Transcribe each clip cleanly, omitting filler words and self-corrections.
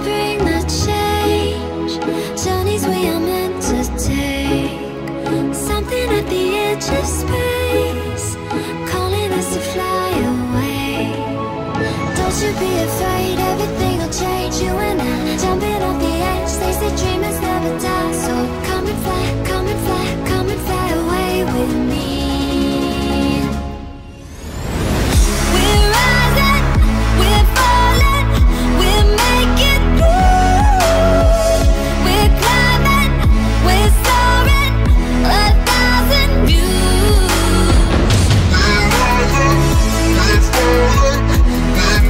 gonna bring the change? Journeys we are meant to take. Something at the edge of space, calling us to fly away. Don't you be afraid, everything will change. You and I, jumping off the edge. They say dreamers never die, so come and fly, come and fly, come and fly away with me. We're rising, we're falling, we're making through. We're climbing, we're soaring, 1,000 views. We're rising, we're falling, we're making through. We're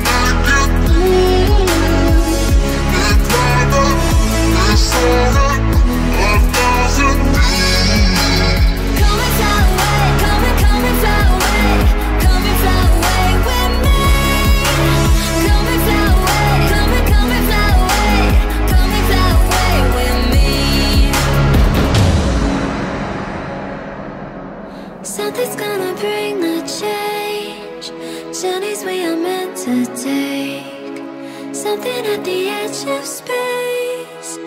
climbing, we're soaring, 1,000 views. Come and fly away, come and fly away, come and fly away with me. Come and fly away, come and fly away, come and fly away with me. Something's gonna bring the change. Journeys we are meant to take. Something at the edge of space,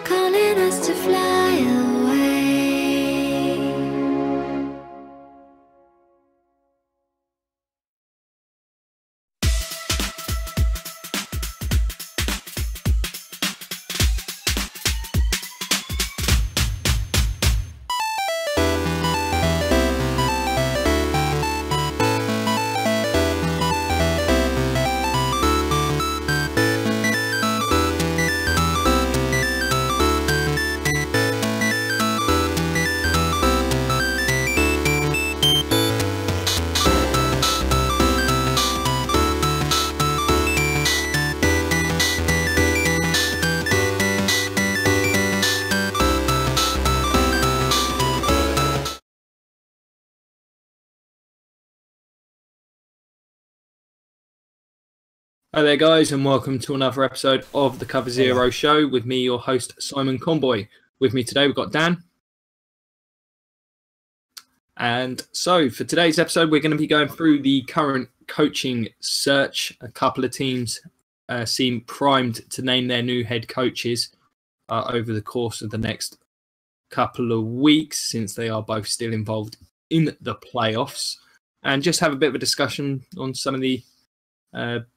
calling us to fly away. Hi there guys, and welcome to another episode of the Cover Zero Show with me, your host Simon Conboy. With me today we've got Dan. And so for today's episode we're going to be going through the current coaching search. A couple of teams seem primed to name their new head coaches over the course of the next couple of weeks, since they are both still involved in the playoffs, and just have a bit of a discussion on some of the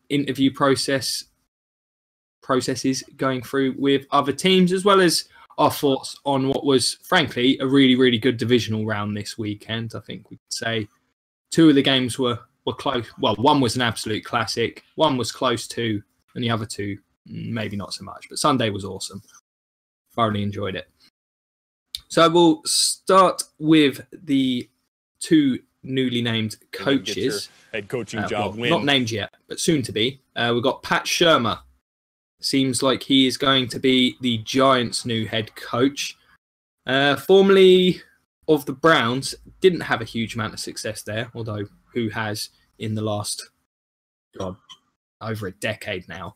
interview processes going through with other teams, as well as our thoughts on what was frankly a really good divisional round this weekend. I think we could say two of the games were close. Well, one was an absolute classic, one was close to, and the other two maybe not so much, but Sunday was awesome. Thoroughly enjoyed it. So we'll start with the two newly named coaches. Head coaching job win. Not named yet, but soon to be. We've got Pat Shurmur. Seems like he is going to be the Giants' new head coach. Formerly of the Browns, didn't have a huge amount of success there, although who has in the last, over a decade now.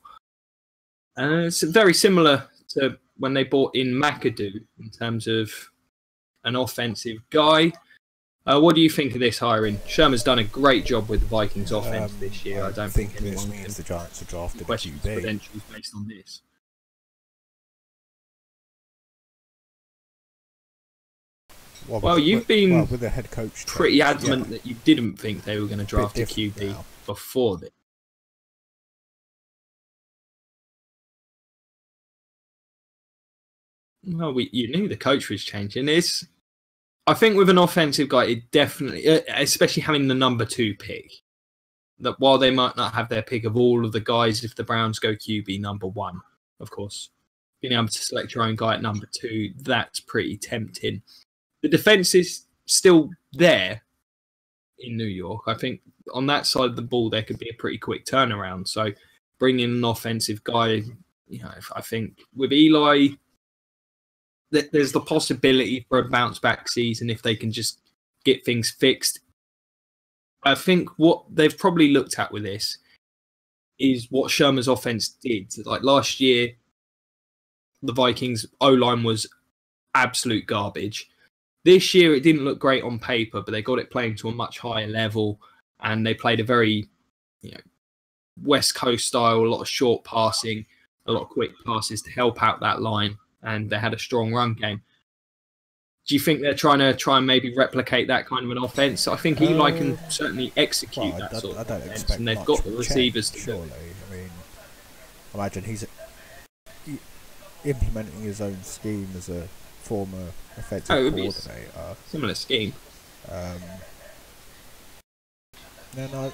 It's very similar to when they brought in McAdoo in terms of an offensive guy. What do you think of this hiring? Sherman's done a great job with the Vikings offense this year. I don't think anyone means the Giants have drafted question QB. Credentials based on this. Well, you've been with the head coach pretty adamant that you didn't think they were going to draft a QB before this. Well, you knew the coach was changing. I think with an offensive guy, it definitely, especially having the number 2 pick, that while they might not have their pick of all of the guys, if the Browns go QB number 1, of course, being able to select your own guy at number 2, that's pretty tempting. The defense is still there in New York. I think on that side of the ball, there could be a pretty quick turnaround. So bringing in an offensive guy, I think with Eli, there's the possibility for a bounce back season if they can just get things fixed. I think what they've probably looked at with this is what Sherman's offense did. Like last year, the Vikings O-line was absolute garbage. This year, it didn't look great on paper, but they got it playing to a much higher level, and they played a very, West Coast style, a lot of short passing. a lot of quick passes to help out that line, and they had a strong run game. Do you think they're trying and maybe replicate that kind of an offense? I think Eli can certainly execute that sort of offense, and they've got the receivers to surely. I mean, imagine he's implementing his own scheme as a former offensive coordinator. Similar scheme. No.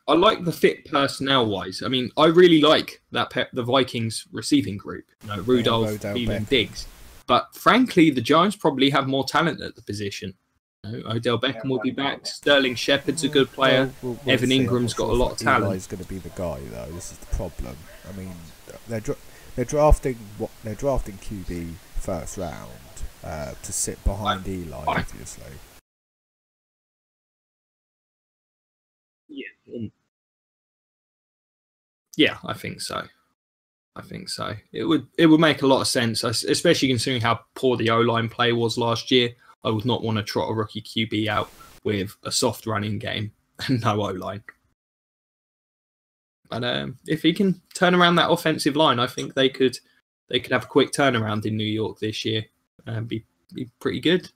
I like the fit personnel wise. I mean, I really like the Vikings receiving group. Rudolph, even Diggs. But frankly, the Giants probably have more talent at the position. Odell Beckham will be back. Sterling Shepard's a good player. We'll Evan see. Ingram's got a lot of talent. Eli's going to be the guy, though. This is the problem. I mean, they're drafting QB first round to sit behind Eli, obviously. Yeah, I think so. It would make a lot of sense, especially considering how poor the O-line play was last year. I would not want to trot a rookie QB out with a soft running game and no O-line. But if he can turn around that offensive line, I think they could have a quick turnaround in New York this year and be pretty good.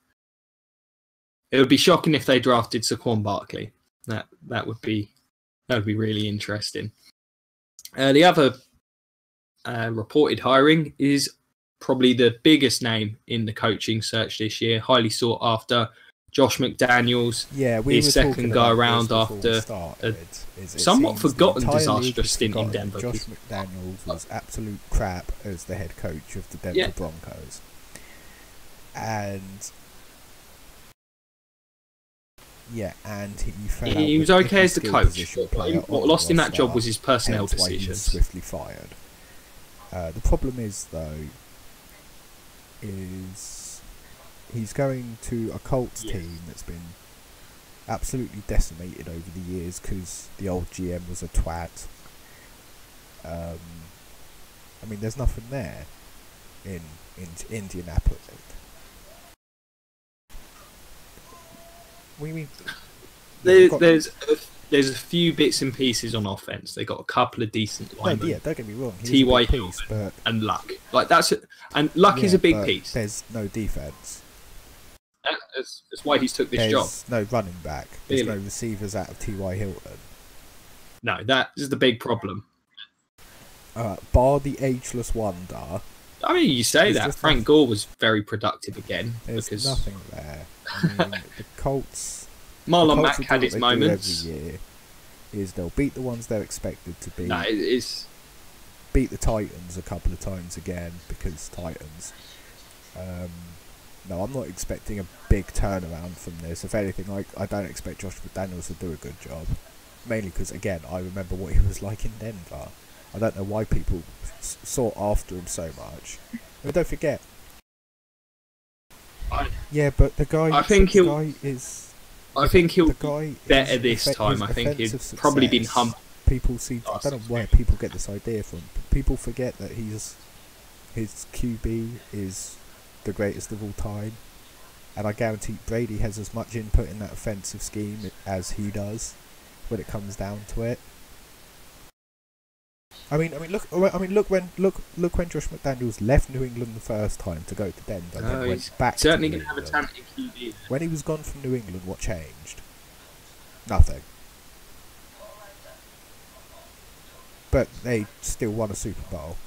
It would be shocking if they drafted Saquon Barkley. That would be really interesting. The other reported hiring is probably the biggest name in the coaching search this year. Highly sought after, Josh McDaniels. Yeah, his second go around after a somewhat forgotten disastrous stint in Denver. Josh McDaniels was absolute crap as the head coach of the Denver Broncos, and he was okay as the coach. What lost him that job was his personnel decisions. He was swiftly fired. The problem is, though, he's going to a Colts team that's been absolutely decimated over the years because the old GM was a twat. I mean, there's nothing there in Indianapolis. What do you mean? There's a few bits and pieces on offense. They got a couple of decent linemen. Yeah, don't get me wrong. T.Y. Hilton and Luck. And Luck is a big piece. There's no defense. That's why he's took this job. There's no running back. There's no receivers out of T.Y. Hilton. No, that is the big problem. Bar the ageless wonder. I mean, you say that. Frank Gore was very productive again. There's nothing there. I mean, the Colts... Marlon Mack had his moments. Every year is they'll beat the ones they're expected to beat. No, it's beat the Titans a couple of times again because Titans. No, I'm not expecting a big turnaround from this. If anything, I don't expect Josh McDaniels to do a good job. Mainly because, again, I remember what he was like in Denver. I don't know why people sought after him so much. But don't forget. But the guy. I think he'll be better this time. I think he's probably been humbled. People see. I don't know where people get this idea from. But people forget that his QB is the greatest of all time, and I guarantee Brady has as much input in that offensive scheme as he does when it comes down to it. Look when Josh McDaniels left New England the first time to go to Denver, and then went back. Certainly going to have a talented QB. When he was gone from New England, what changed? Nothing. But they still won a Super Bowl.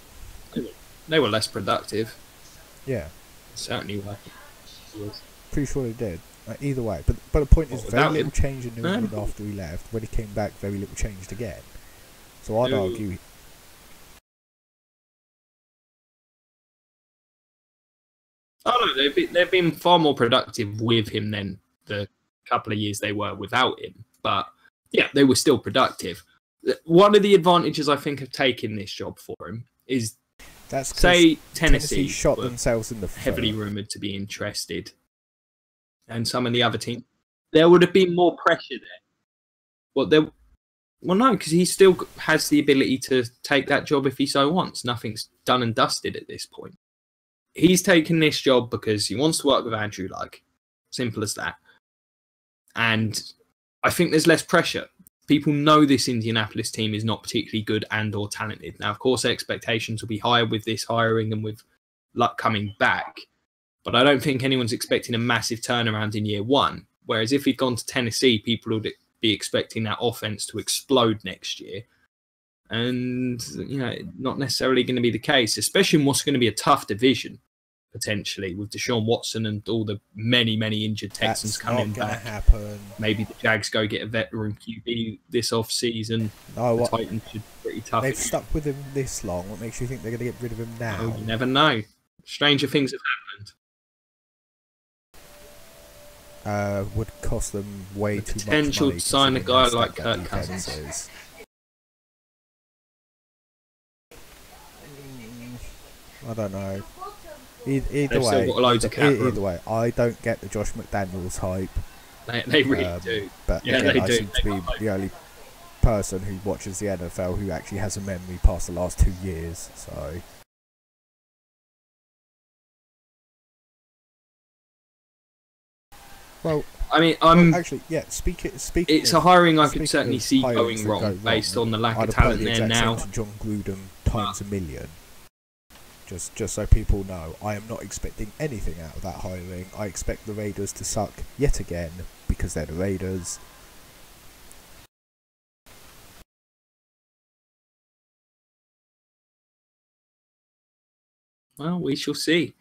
They were less productive. Yeah, certainly were. Pretty sure they did. Either way, but the point is, very little change in New England after he left. When he came back, very little changed again. So I'd argue. Oh no, they've been far more productive with him than the couple of years they were without him. But yeah, they were still productive. One of the advantages I think of taking this job for him is, say Tennessee shot themselves in the heavily rumoured to be interested, and some of the other teams, there would have been more pressure there. Well, no, because he still has the ability to take that job if he so wants. Nothing's done and dusted at this point. He's taken this job because he wants to work with Andrew Luck. Simple as that. And I think there's less pressure. People know this Indianapolis team is not particularly good and or talented. Now, of course, expectations will be higher with this hiring and with Luck coming back. But I don't think anyone's expecting a massive turnaround in year one. Whereas if he'd gone to Tennessee, people would be expecting that offense to explode next year. And, you know, not necessarily going to be the case, especially in what's going to be a tough division, potentially, with Deshaun Watson and all the many, many injured Texans coming back. Happen. Maybe the Jags go get a veteran QB this off-season. The Titans should be pretty tough. They've stuck with him this long. What makes you think they're going to get rid of him now? Oh, you never know. Stranger things have happened. Would cost them way too much money. Potential to sign a guy like Kirk Cousins. I don't know. Either way, I don't get the Josh McDaniels hype. They really do. But yeah, again, they I do. seem to be the only person who watches the NFL who actually has a memory past the last 2 years. So. Well, I mean, speaking. It's a hiring I could certainly see going wrong based on the lack of talent there now. John Gruden times a million. Just so people know, I am not expecting anything out of that hiring. I expect the Raiders to suck yet again because they're the Raiders. Well, we shall see.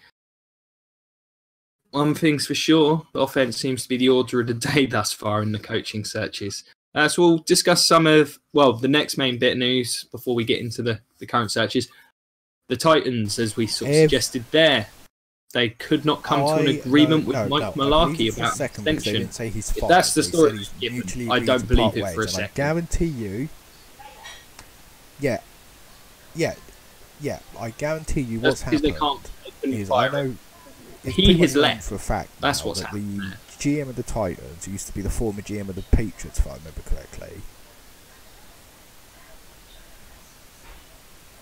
One thing's for sure, the offense seems to be the order of the day thus far in the coaching searches. So we'll discuss some of, the next main bit of news before we get into the current searches. The Titans, as we sort of suggested there, they could not come to an agreement with Mike Mularkey about extension. If that's the story given, I don't believe it for a second. I guarantee you, I guarantee you what's happened is I know he has left for a fact. That's what's happened. The GM of the Titans, who used to be the former GM of the Patriots, if I remember correctly.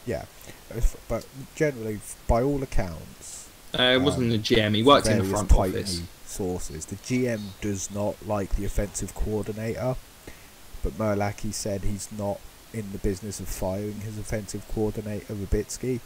Yeah, but generally, by all accounts, it wasn't the GM. He worked in the front office. Sources, the GM does not like the offensive coordinator, but Mularkey said he's not in the business of firing his offensive coordinator, Rubitsky.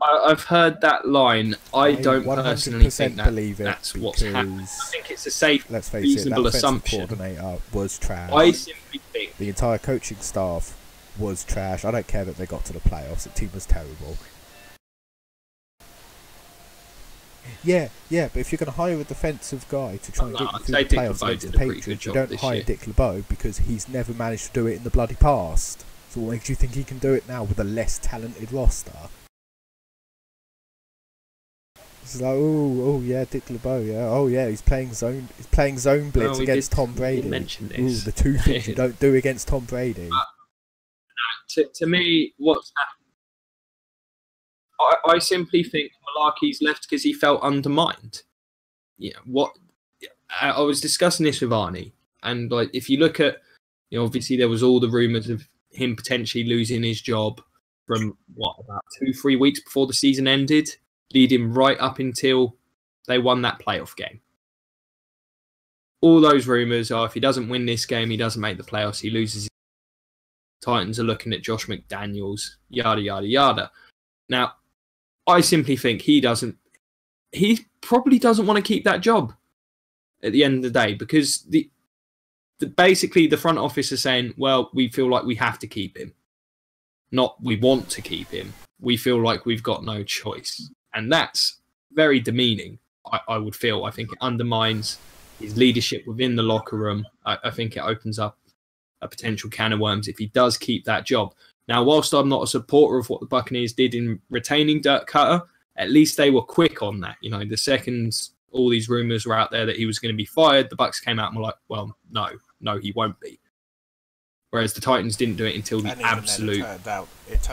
I've heard that line. I don't personally think that's what's happened. I think it's a safe, reasonable assumption. Coordinator was trash. I simply think the entire coaching staff was trash. I don't care that they got to the playoffs. The team was terrible. Yeah, but if you're going to hire a defensive guy to try and get you through the playoffs against the Patriots, you don't hire Dick LeBeau because he's never managed to do it in the bloody past. So what makes you think he can do it now with a less talented roster? It's like, Dick LeBeau, he's playing zone blitz against Tom Brady. The two things you don't do against Tom Brady. To me, what's happened? I simply think Mularkey's left because he felt undermined. I was discussing this with Arnie, and if you look at, obviously there was all the rumours of him potentially losing his job from about 2-3 weeks before the season ended, leading right up until they won that playoff game. All those rumours are if he doesn't win this game, he doesn't make the playoffs, he loses. Titans are looking at Josh McDaniels, yada, yada, yada. Now, I simply think he probably doesn't want to keep that job at the end of the day because basically the front office is saying, well, we feel like we have to keep him. Not we want to keep him. We feel like we've got no choice. And that's very demeaning, I would feel. I think it undermines his leadership within the locker room. I think it opens up a potential can of worms if he does keep that job. Now, whilst I'm not a supporter of what the Buccaneers did in retaining Dirk Cutter, at least they were quick on that. The second all these rumours were out there that he was going to be fired, the Bucs came out and were like, well, no, he won't be. Whereas the Titans didn't do it until the absolute...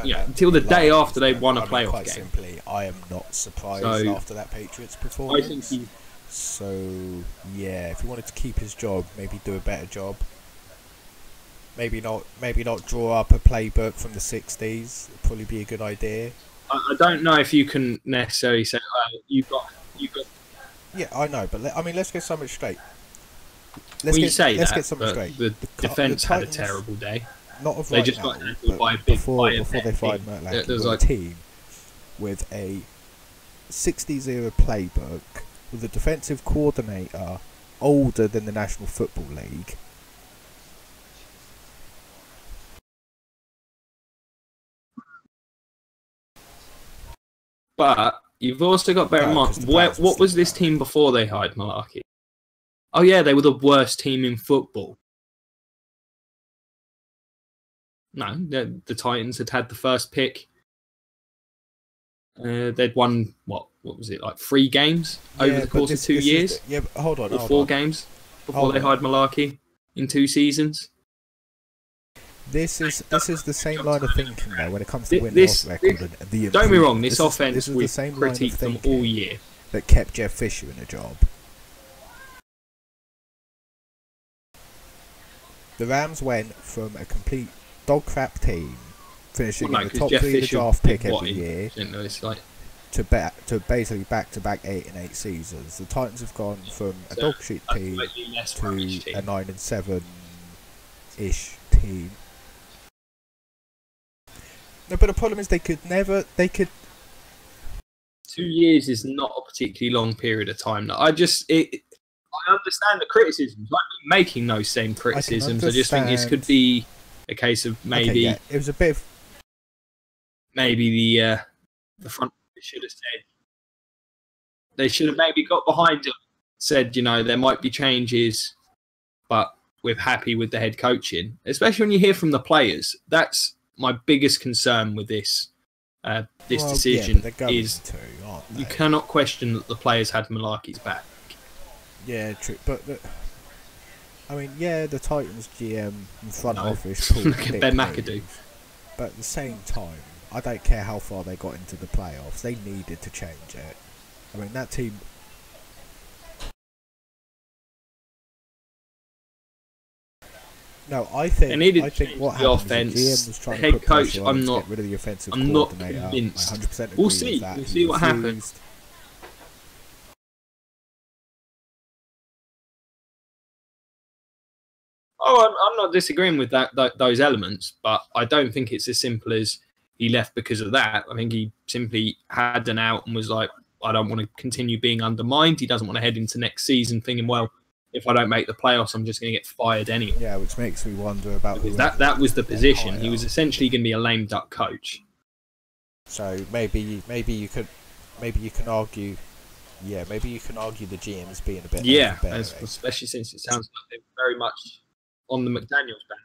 until the day after they won a playoff game. Simply, I am not surprised after that Patriots performance. I think if he wanted to keep his job, maybe do a better job. Maybe not draw up a playbook from the 60s. It'd probably be a good idea. I don't know if you can necessarily say you've got. Yeah, I know, but let's get something straight. Let's get something straight. The defense had a Titans, terrible day. Not of They right just now, got handled but by a before they vet fired team. Mertlaki, There was were like a team with a 60-0 playbook, with a defensive coordinator older than the National Football League. But you've also got to bear in mind, 'cause the Browns were what was still this bad. team before they hired Malarkey? Oh yeah, they were the worst team in football. No, the Titans had the first pick. They'd won what was it, like 3 games over the course of 2 years? Yeah, but hold on, Or 4 games before they hired Malarkey in 2 seasons. This is the same line of thinking though when it comes to win-loss record and the. Don't be wrong. This offense this is we've the same line of critiqued them thinking all year. that kept Jeff Fisher in a job. The Rams went from a complete dog crap team, finishing in the top 3 of the draft pick every year, to basically back-to-back 8-8 seasons. The Titans have gone from a dog shit team to a 9-7-ish team. No, but the problem is they could. 2 years is not a particularly long period of time. I understand the criticisms. I'm making those same criticisms. I just think this could be a case of maybe. Okay, yeah, it was a bit of. Maybe the front should have said. They should have maybe got behind it, said, there might be changes, but we're happy with the head coaching. Especially when you hear from the players. That's my biggest concern with this decision is you cannot question that the players had Malarkey's back. Yeah, true. But the Titans GM and front office pulled Look at Ben McAdoo. But at the same time, I don't care how far they got into the playoffs. They needed to change it. I mean, that team. No, I think what happened offense. is the GM was trying Head to put coach, pressure on to get rid of the offensive coordinator. Not convinced. I 100% agree We'll see. with that. We'll see what happens. Oh, I'm not disagreeing with those elements, but I don't think it's as simple as he left because of that. I think he simply had an out and was like, I don't want to continue being undermined. He doesn't want to head into next season thinking, well, if I don't make the playoffs, I'm just going to get fired anyway. Yeah, which makes me wonder about that was the position. He was essentially going to be a lame duck coach. So maybe you can argue. Yeah, maybe you can argue the GM's being a bit. Yeah, especially since it sounds like they're very much on the McDaniels band.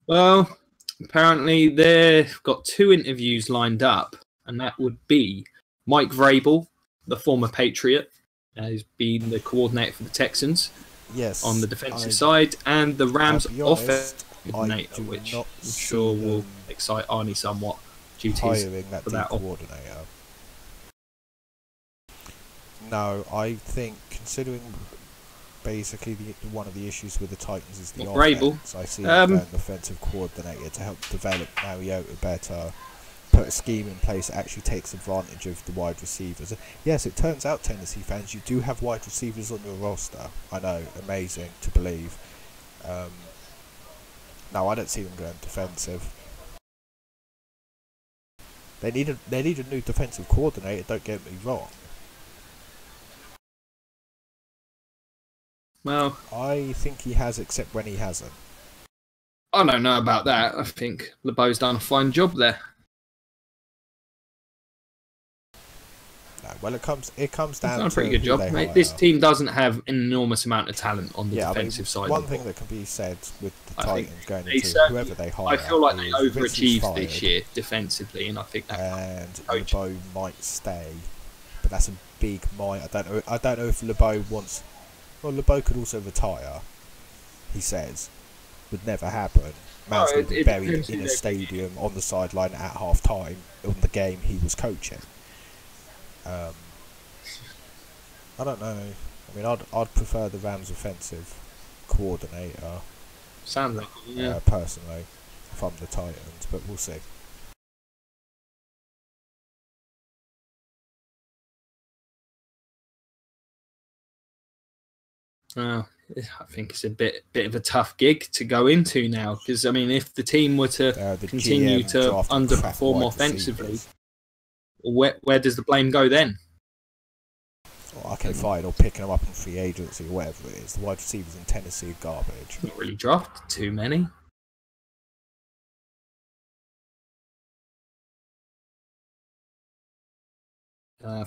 Well, apparently they've got 2 interviews lined up, and that would be Mike Vrabel, the former Patriot, has been the coordinator for the Texans. Yes, on the defensive side, and the Rams offensive coordinator, which I'm sure will excite Arnie somewhat due to hiring that coordinator. No, I think considering basically one of the issues with the Titans is the offense. I see an offensive coordinator to help develop Mariota better, put a scheme in place that actually takes advantage of the wide receivers. Yes, it turns out, Tennessee fans, you do have wide receivers on your roster. I know, amazing to believe. No, I don't see them going defensive. They need a new defensive coordinator, don't get me wrong. Well, I think he has, except when he hasn't. I don't know about that. I think LeBeau's done a fine job there. No, well, it comes down He's done a to pretty good job, mate. This team doesn't have an enormous amount of talent on the defensive side. One thing that can be said with the Titans going into whoever they hire, I feel like they overachieved this year defensively, and I think that and LeBeau might stay, but that's a big might. I don't know if LeBeau wants. Well, LeBeau could also retire. He says, would never happen. Man's going to be buried in a stadium on the sideline at half time on the game he was coaching. I don't know. I mean, I'd prefer the Rams offensive coordinator. Sounds like it, yeah. Personally, if I'm the Titans, but we'll see. I think it's a bit of a tough gig to go into now, because I mean, if the team were to continue to underperform offensively, where does the blame go then? Oh, okay, fine, or picking them up in free agency or whatever it is. The wide receivers in Tennessee are garbage. Not really drafted too many.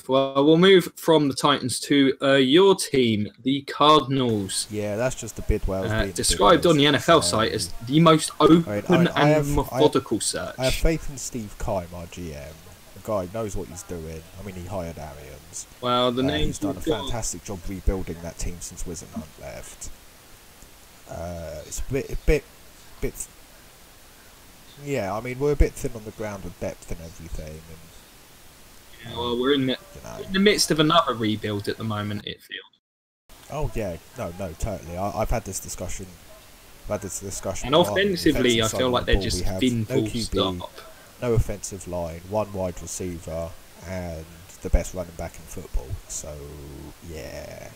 Well, we'll move from the Titans to your team, the Cardinals. Yeah, that's just the Bidwells. Described on the NFL site as the most open and methodical search. I have faith in Steve Keim, our GM. The guy knows what he's doing. I mean, he hired Arians. Well, he's done a fantastic job rebuilding that team since Wisenhunt left. It's a bit. Yeah, I mean, we're a bit thin on the ground with depth and everything. And, well, we're in the midst of another rebuild at the moment, it feels. Oh yeah, no, totally. I've had this discussion. And offensively, I feel like they're just thin full stop. No offensive line, one wide receiver, and the best running back in football. So yeah,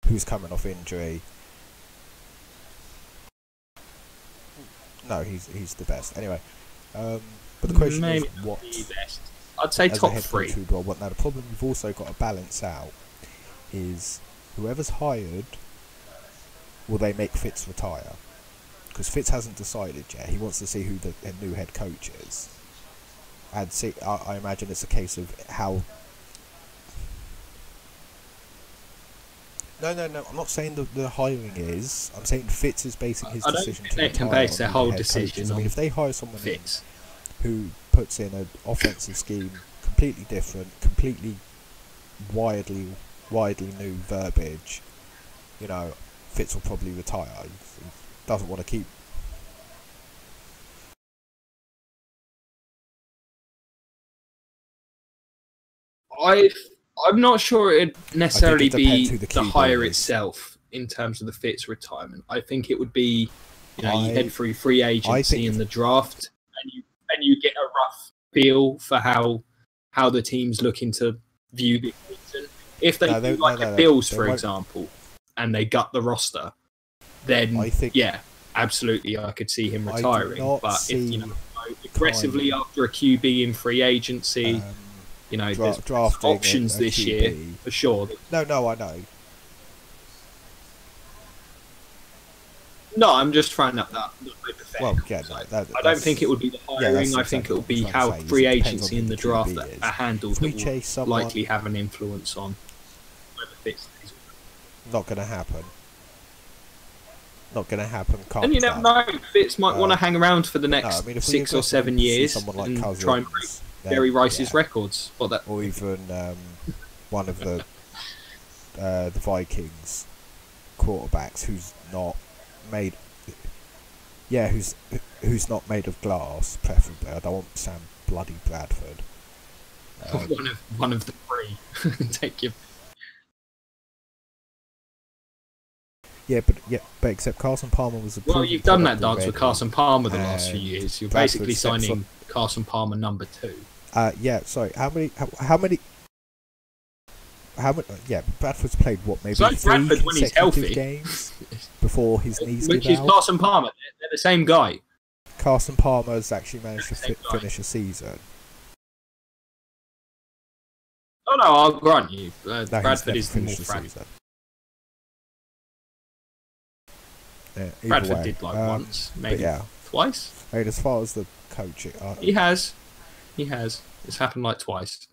who's coming off injury? No, he's the best. Anyway, but the question is what? I'd say top 3. Now the problem you've also got to balance out is whoever's hired, will they make Fitz retire? Because Fitz hasn't decided yet. He wants to see who the new head coach is. And see, I imagine it's a case of how. No. I'm not saying the hiring is. I'm saying Fitz is basing his decision to retire. They can base their whole decision on. I mean, if they hire someone Fitz, who puts in an offensive scheme completely different, completely widely new verbiage, you know, Fitz will probably retire. He doesn't want to keep. I'm not sure it'd necessarily be the hire itself in terms of the Fitz retirement. I think it would be, you head through free agency and the draft, and you get a rough feel for how the team's looking to view the season. If they do the Bills, for example, and they gut the roster, then absolutely, I could see him retiring. But if aggressively after a QB in free agency, there's options this year for sure. No, I know. No, I'm just throwing up that hypothetical. Well, yeah, I don't think it would be the hiring. I think it will be how free agency and the draft are handled that will likely have an influence on whether Fitz stays. Not going to happen. And you never know. Fitz might want to hang around for the next 6 or 7 years and try and break Jerry Rice's records. Or even one of the Vikings quarterbacks who's not made of glass, preferably. I don't want Sam bloody Bradford. One of the 3. Take your. But except Carson Palmer was a. Well, you've done that dance with Carson Palmer the last few years. You're basically signing Carson Palmer number 2. Sorry. How many? Bradford's played maybe 3 consecutive games before his knees give out. Which is Carson Palmer. They're the same guy. Carson Palmer's actually managed to finish a season. Oh no, I'll grant you. Bradford is the more fragile. Bradford did once, maybe twice. I mean, as far as the coaching, he has. It's happened twice.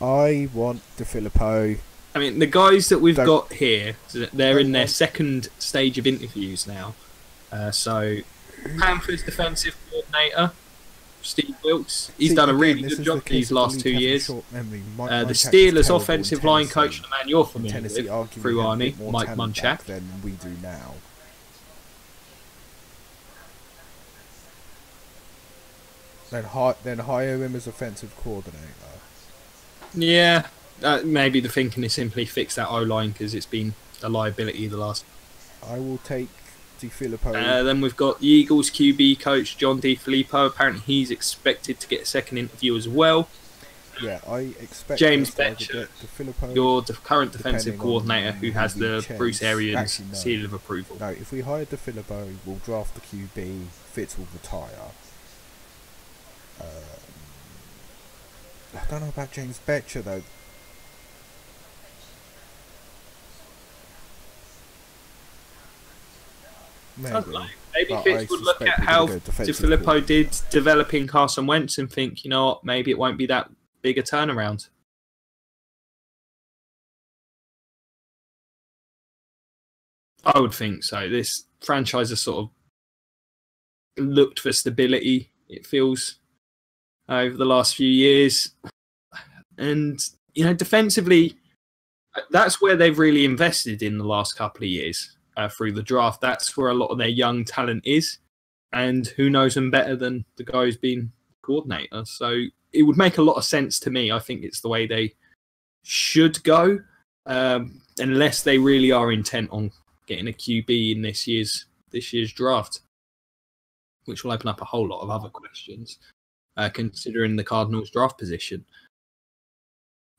I want DeFilippo. I mean, the guys that we've got here, they're in their second stage of interviews now. So, Panthers defensive coordinator, Steve Wilkes, he's done a really good job these last 2 years. The Steelers offensive line coach, the man you're familiar with, through Arnie, Mike Munchak. Than we do now. Then hire him as offensive coordinator. Yeah, maybe the thinking is simply fix that O-line because it's been a liability the last. I will take DiFilippo. Then we've got the Eagles QB coach John DiFilippo. Apparently, he's expected to get a second interview as well. Yeah, I expect James us to either Betcher, get DiFilippo, your current defensive depending coordinator, on who has who we the chase. Bruce Arians Actually, no. seal of approval. No, if we hire DiFilippo, we'll draft the QB. Fitz will retire. I don't know about James Betcher though. I don't know. Maybe But Fitz I would look at suspect we're how gonna go defensive DiFilippo coordinator. did developing Carson Wentz and think, you know what, maybe it won't be that big a turnaround. I would think so. This franchise has sort of looked for stability, it feels, over the last few years. And, you know, defensively, that's where they've really invested in the last couple of years through the draft. That's where a lot of their young talent is. And who knows them better than the guy who's been coordinator? So it would make a lot of sense to me. I think it's the way they should go, unless they really are intent on getting a QB in this year's draft, which will open up a whole lot of other questions, considering the Cardinals' draft position.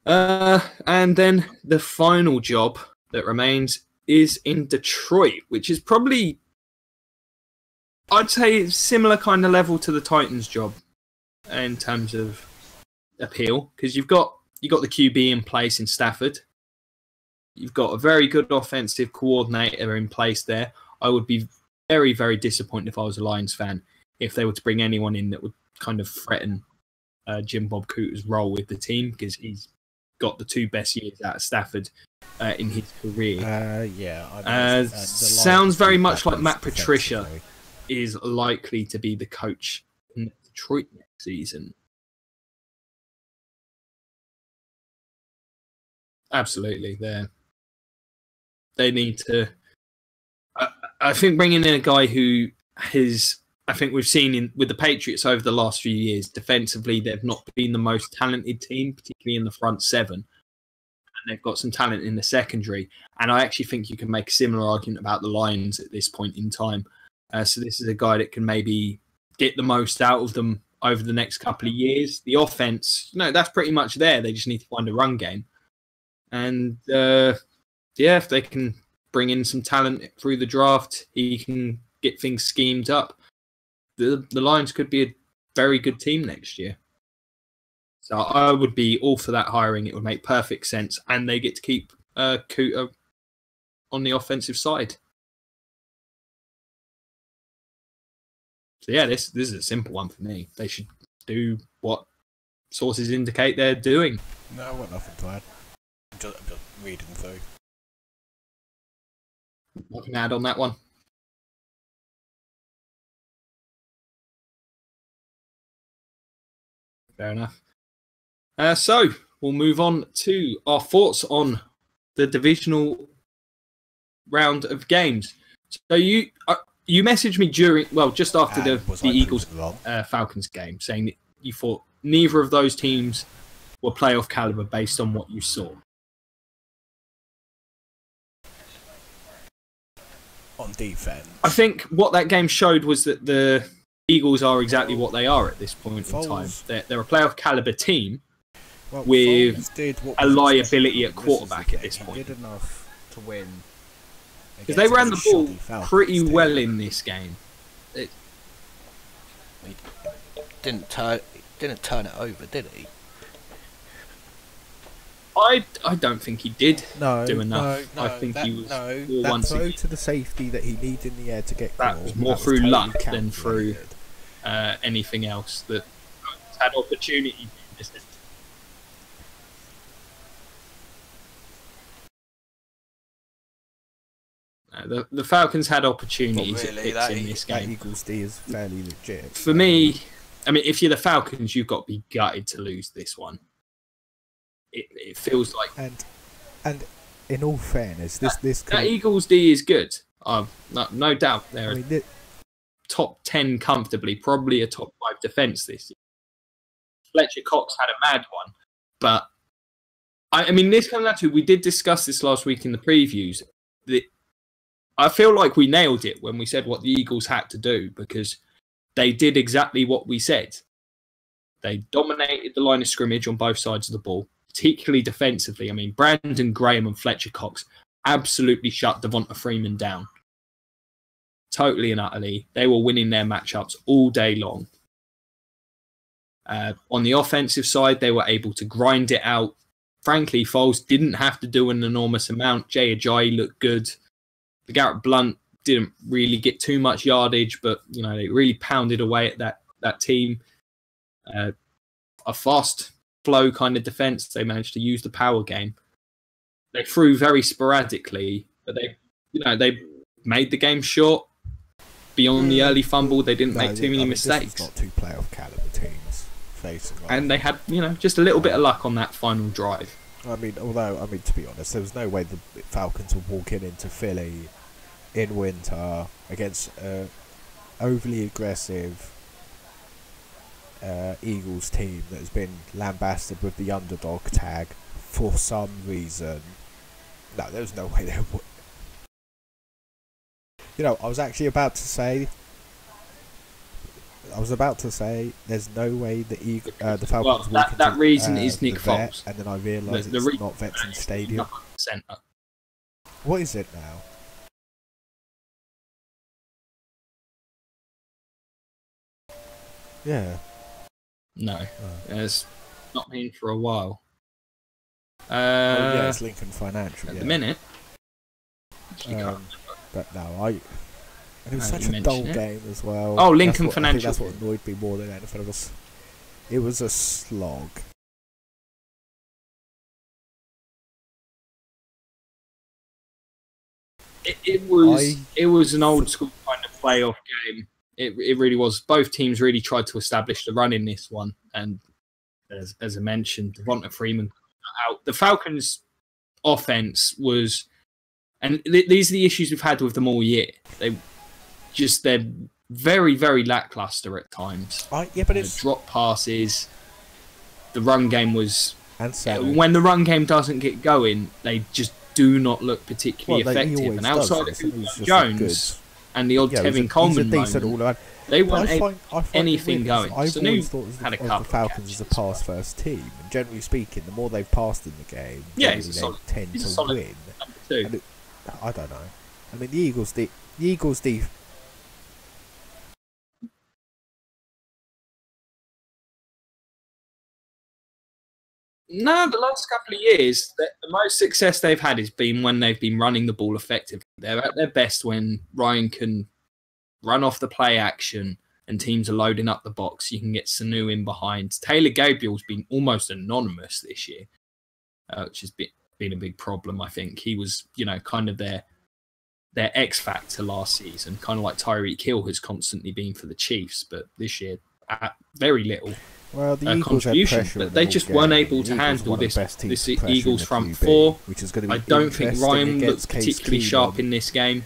And then the final job that remains is in Detroit, which is probably, I'd say, similar kind of level to the Titans' job in terms of appeal, because you got the QB in place in Stafford. You've got a very good offensive coordinator in place there. I would be very, very disappointed if I was a Lions fan if they were to bring anyone in that would kind of threaten Jim Bob Cooter's role with the team, because he's got the two best years out of Stafford in his career. Sounds very much like Matt Patricia is likely to be the coach in Detroit next season. Absolutely, they need to. I think bringing in a guy who has, I think we've seen with the Patriots over the last few years, defensively they've not been the most talented team, particularly in the front seven. And they've got some talent in the secondary. And I actually think you can make a similar argument about the Lions at this point in time. So this is a guy that can maybe get the most out of them over the next couple of years. The offense, that's pretty much there. They just need to find a run game. And if they can bring in some talent through the draft, he can get things schemed up. The Lions could be a very good team next year. So I would be all for that hiring. It would make perfect sense. And they get to keep Cooter on the offensive side. So yeah, this is a simple one for me. They should do what sources indicate they're doing. No, I've got nothing to add. I'm just reading through. Nothing to add on that one. Fair enough. So we'll move on to our thoughts on the divisional round of games. So you messaged me just after the Eagles Falcons game, saying that you thought neither of those teams were playoff caliber based on what you saw. On defense, I think what that game showed was that the Eagles are exactly what they are at this point in time. They're a playoff caliber team with a liability at quarterback at this point. He did enough to win. Because they ran the ball pretty well in this game. He didn't turn it over, did he? I don't think he did do enough. No, I think he was that once throw again. to the safety that he needed in the air to get That goal, was more that through totally luck than through calculated. anything else. That had opportunity. The Falcons had opportunities Not really, at picks in this That game. Eagles D is fairly legit. For me, I mean, if you're the Falcons, you've got to be gutted to lose this one. It feels like and in all fairness, this that Eagles D is good. No doubt they're I top 10 comfortably, probably a top 5 defense this year. Fletcher Cox had a mad one, but I mean, this comes down to, we did discuss this last week in the previews. I feel like we nailed it when we said what the Eagles had to do, because they did exactly what we said. They dominated the line of scrimmage on both sides of the ball, particularly defensively. I mean, Brandon Graham and Fletcher Cox absolutely shut Devonta Freeman down. Totally and utterly. They were winning their matchups all day long. On the offensive side, they were able to grind it out. Frankly, Foles didn't have to do an enormous amount. Jay Ajayi looked good. The Garrett Blunt didn't really get too much yardage, but they really pounded away at that team. A fast flow kind of defense. They managed to use the power game. They threw very sporadically, but they made the game short. Beyond the early fumble, they didn't make too many mistakes. This is not two playoff caliber teams facing. And they had, just a little bit of luck on that final drive. To be honest, there was no way the Falcons were walking into Philly in winter against overly aggressive Eagles team that has been lambasted with the underdog tag for some reason. No, there was no way they would. I was about to say there's no way the Falcons. Well, that reason is Nick Foles, and then I realised it's not Veterans Stadium. Center. What is it now? Yeah. No, it's not been for a while. It's Lincoln Financial. At the minute. But no, it was such a dull game as well. Oh, Lincoln Financial. I think that's what annoyed me more than anything else. It was a slog. It was an old school kind of playoff game. It really was. Both teams really tried to establish the run in this one, and as I mentioned, Devonta Freeman out. The Falcons' offense was, and these are the issues we've had with them all year. They're very, very lackluster at times. But it's drop passes. The run game was, and when the run game doesn't get going, they just do not look particularly effective. And outside of Jones and the odd Tevin Coleman moment, they weren't anything going. I've always thought had a of the couple Falcons as a pass-first team, and generally speaking, the more they've passed in the game, they tend to win. I don't know. I mean, the Eagles No, the last couple of years, the most success they've had has been when they've been running the ball effectively. They're at their best when Ryan can run off the play action and teams are loading up the box. You can get Sanu in behind. Taylor Gabriel's been almost anonymous this year, which has been a big problem, I think. He was, kind of their X factor last season, kind of like Tyreek Hill has constantly been for the Chiefs, but this year, very little. Well, the Eagles contribution, but they just weren't able to handle this Eagles front four. Which is going to be I don't think Ryan looked particularly sharp in this game.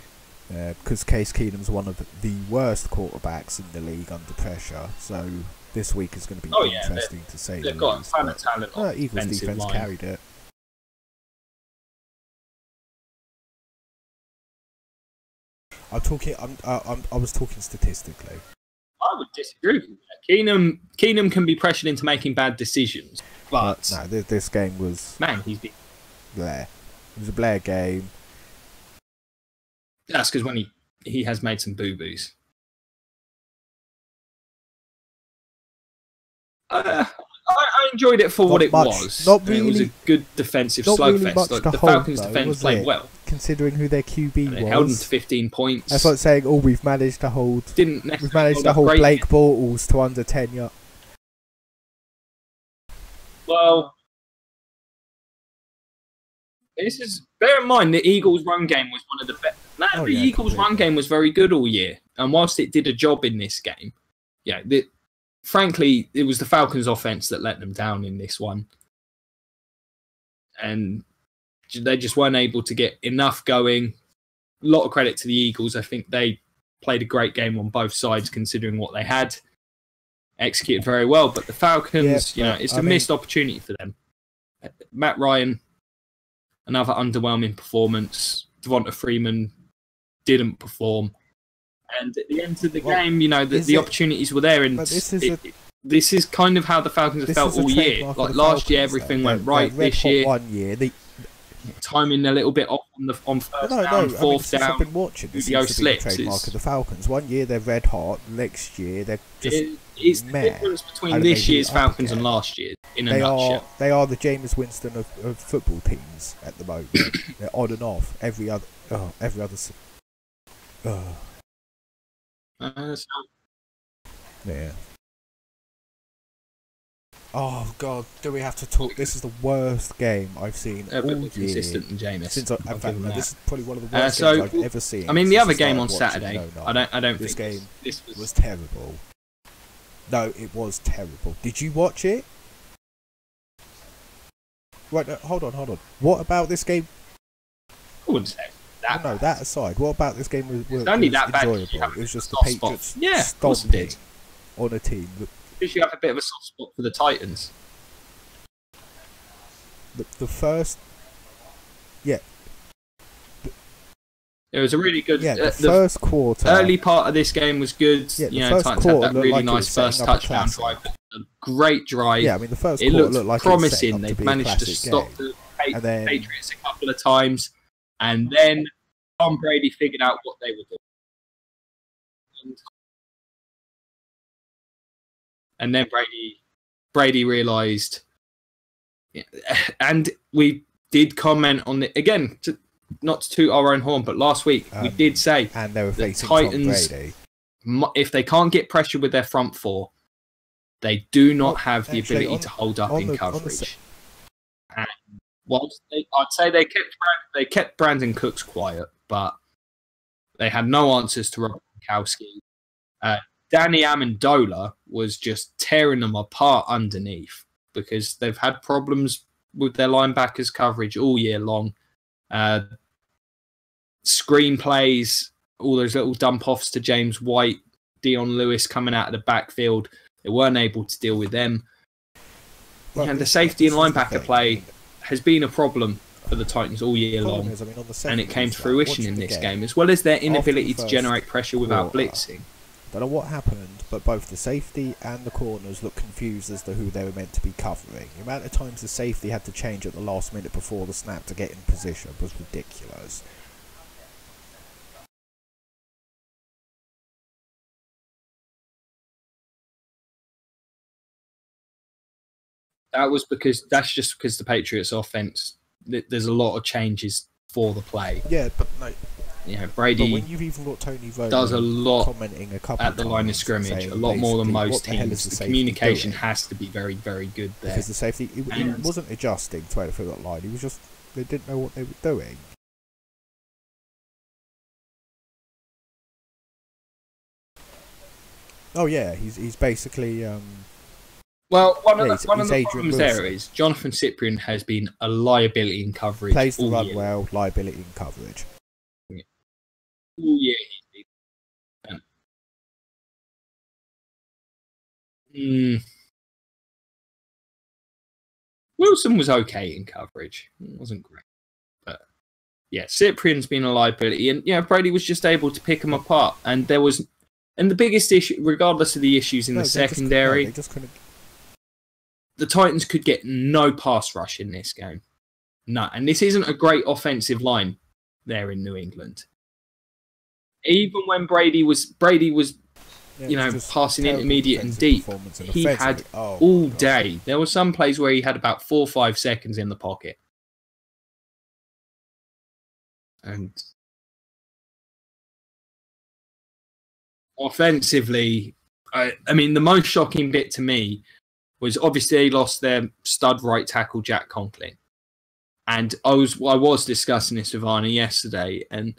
Because Case Keenum's one of the worst quarterbacks in the league under pressure. So this week is going to be interesting to say. They've got a ton of talent on Eagles defense line. Carried it. I was talking statistically. I would disagree with that. Keenum can be pressured into making bad decisions, but no, this game was he's been Blair. It was a Blair game. That's because when he has made some boo-boos. I enjoyed it for what it was. Not really. It was a good defensive slugfest. Really the Falcons' defense played well, considering who their QB was. They held them to 15 points. That's like saying, we've managed to hold. We've managed to hold Blake Bortles to under 10 yards. Well, bear in mind the Eagles' run game was one of the best. The Eagles' run game was very good all year, and whilst it did a job in this game, frankly, it was the Falcons' offense that let them down in this one. And they just weren't able to get enough going. A lot of credit to the Eagles. I think they played a great game on both sides, considering what they had. Executed very well. But the Falcons, it's a missed opportunity for them. Matt Ryan, another underwhelming performance. Devonta Freeman didn't perform. And at the end of the game, you know, the opportunities were there. And this is kind of how the Falcons have felt all year. Like last year, everything went right. This year, 1 year, timing a little bit off on first down, fourth down. I've been watching. This seems to be the trademark of the Falcons. 1 year they're red hot. Next year they're just it's the difference between this year's Falcons and last year. In a nutshell, they are the Jameis Winston of football teams at the moment. They're on and off every other. Yeah. Oh God, do we have to talk? This is the worst game I've seen all year. Consistent than Jameis. Since this is probably one of the worst games I've ever seen. I mean, the other game on Saturday, I don't this think game this was terrible. No, it was terrible. Did you watch it? Right, no, hold on. What about this game? I wouldn't say that. No, that aside, what about this game was only that enjoyable? bad. It was just the Patriots stomping on a team. Because you have a bit of a soft spot for the Titans. The first, yeah. It was a really good. The first quarter. Early part of this game was good. Yeah, you know, Titans had that really nice first touchdown drive. A great drive. Yeah, I mean the first it quarter looked like promising. They've managed to stop the Patriots a couple of times, and then Tom Brady figured out what they were doing. And then Brady realised, and we did comment on it again, not to toot our own horn, but last week we did say and they were facing Titans, Tom Brady. If they can't get pressure with their front four, they do not have the ability to hold up in coverage. And I'd say they kept Brandon Cooks quiet, but they had no answers to Robert Gronkowski. Danny Amendola was just tearing them apart underneath because they've had problems with their linebackers coverage all year long. Screenplays, all those little dump offs to James White, Dion Lewis coming out of the backfield, they weren't able to deal with them. And the safety and linebacker play has been a problem for the Titans all year long, and it came to fruition in this game, as well as their inability to generate pressure without blitzing. Don't know what happened, but both the safety and the corners looked confused as to who they were meant to be covering. The amount of times the safety had to change at the last minute before the snap to get in position was ridiculous. That's just because the Patriots' offense, there's a lot of changes for the play. Yeah, but no. Yeah, Brady. But when you've even got Tony Romo does a lot commenting a couple at the line of scrimmage, a lot more than most teams. The communication has to be very, very good there. Because the safety, he wasn't adjusting to wait for that line. He was just, they didn't know what they were doing. Oh yeah, he's basically. Well, one of the problems there is Jonathan Cyprian has been a liability in coverage. Plays the run well, liability in coverage. All year he's been. Wilson was okay in coverage. It wasn't great. But yeah, Cyprian's been a liability. And yeah, Brady was just able to pick them apart. And the biggest issue, regardless of the issues in the secondary, the Titans could get no pass rush in this game. No. And this isn't a great offensive line there in New England. Even when Brady was passing intermediate and deep, he had all day. There were some plays where he had about 4 or 5 seconds in the pocket. And offensively, I mean, the most shocking bit to me was obviously they lost their stud right tackle, Jack Conklin. And I was discussing this with Arnie yesterday, and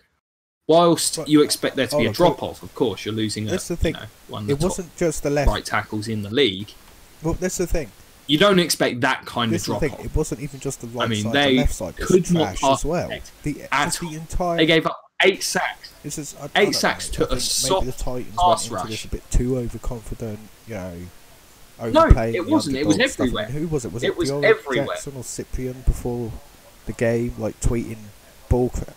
whilst you expect there to be a drop-off, of course, you're losing one of the wasn't just the left right tackles in the league. Well, that's the thing. You don't expect that kind of drop-off. It wasn't even just the right side, the left side. Could not pass as well. They gave up 8 sacks. 8 sacks to a soft maybe the Titans pass went into rush. This a bit too overconfident, No, it wasn't. It was everywhere. Who was it? Was it was Biora everywhere. Jackson or Cyprian before the game, like tweeting bull crap?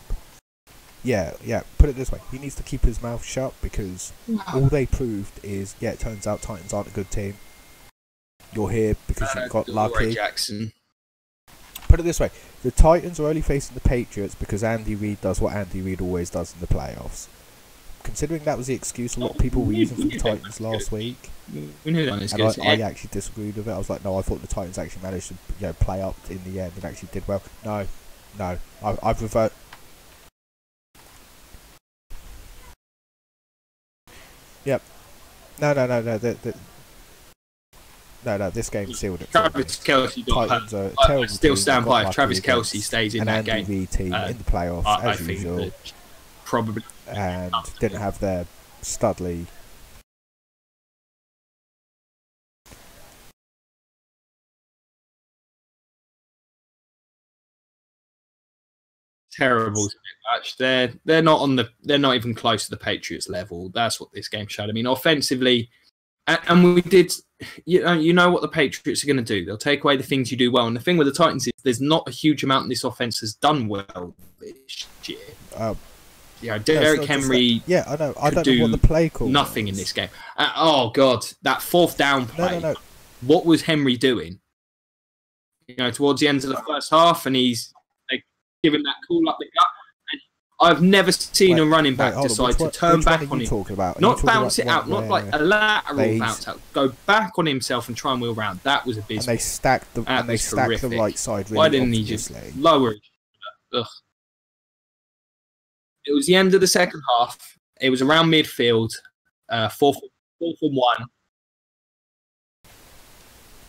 Yeah, yeah. Put it this way: he needs to keep his mouth shut because all they proved is, yeah, it turns out Titans aren't a good team. You're here because you got lucky. Jackson. Put it this way: the Titans are only facing the Patriots because Andy Reid does what Andy Reid always does in the playoffs. Considering that was the excuse a lot of people were using for the Titans last week, We knew that was and good. I actually disagreed with it. I was like, no, I thought the Titans actually managed to play up in the end and actually did well. No, I've revert. Yep. No. No. This game sealed it. Travis Kelce got Titans are a I terrible still team, stand got by. If lucky Travis against Kelce stays in an that Andy game, Reid team in the playoffs I as think usual, that probably and didn't have their Studley. terrible to be much. They're not on the. They're not even close to the Patriots level. That's what this game showed. I mean, offensively, and we did. You know what the Patriots are going to do. They'll take away the things you do well. And the thing with the Titans is there's not a huge amount this offense has done well this year. Derrick Henry. I know. I don't know what the play call. Nothing was. in this game. Oh God, that fourth down play. No. What was Henry doing? Towards the end of the first half, and he's giving that call up the gut. And I've never seen a running back decide to turn back on him. Not bounce it out, not like a lateral bounce out. Go back on himself and try and wheel round. That was abysmal. And they stacked the right side. Really Why didn't he just lower it? Ugh. It was the end of the second half. It was around midfield. Fourth and 1.